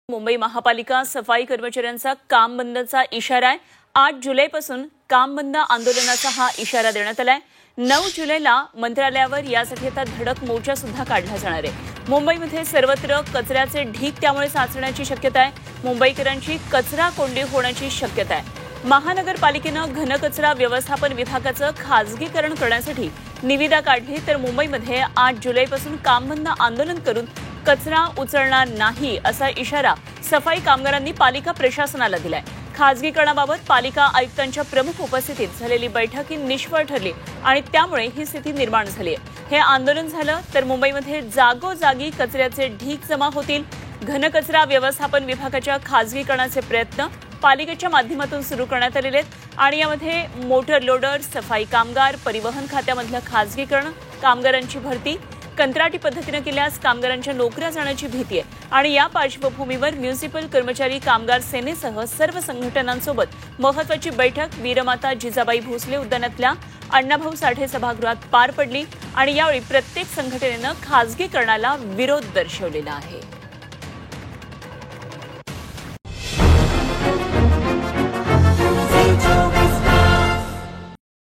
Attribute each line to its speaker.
Speaker 1: मुंबई महापालिका सफाई कर्मचाऱ्यांचा काम बंदचा इशारा आहे। 8 जुलैपासून काम बंद आंदोलनाचा हा इशारा देण्यात आलाय। 9 जुलैला मंत्रालयावर यासाठी आता धडक मोर्चा सुद्धा काढला जाणार आहे। मुंबईमध्ये सर्वत्र कचऱ्याचे ढीग त्यामुळे साचण्याची शक्यता आहे। मुंबईकरांची कचरा कोंडी होण्याची शक्यता आहे। महानगरपालिकेनं घनकचरा व्यवस्थापन विभागाचं खासगीकरण करण्यासाठी निविदा काढली, तर मुंबईमध्ये 8 जुलैपासून काम बंद आंदोलन करून कचरा उचलणार नाही असा इशारा सफाई कामगारांनी पालिका प्रशासनाला दिलाय। खासगीकरणाबाबत पालिका आयुक्तांच्या प्रमुख उपस्थितीत झालेली बैठक ही निष्फळ ठरली आणि त्यामुळे ही स्थिती निर्माण झाली आहे। हे आंदोलन झालं तर मुंबईमध्ये जागोजागी कचऱ्याचे ढीग जमा होतील। घनकचरा व्यवस्थापन विभागाच्या खासगीकरणाचे प्रयत्न पालिकेच्या माध्यमातून सुरू करण्यात आलेले आहेत आणि यामध्ये मोटर लोडर, सफाई कामगार, परिवहन खात्यामधलं खासगीकरण, कामगारांची भरती कंत्राटी पद्धतीने केल्यास कामगारांच्या नोकऱ्या जाण्याची भीती आहे आणि या पार्श्वभूमीवर म्युनिसिपल कर्मचारी कामगार सेनेसह सर्व संघटनांसोबत महत्त्वाची बैठक वीरमाता जिजाबाई भोसले उद्यानातल्या अण्णाभाऊ साठे सभागृहात पार पडली आणि यावेळी प्रत्येक संघटनेनं खासगीकरणाला विरोध दर्शवलेला आहे।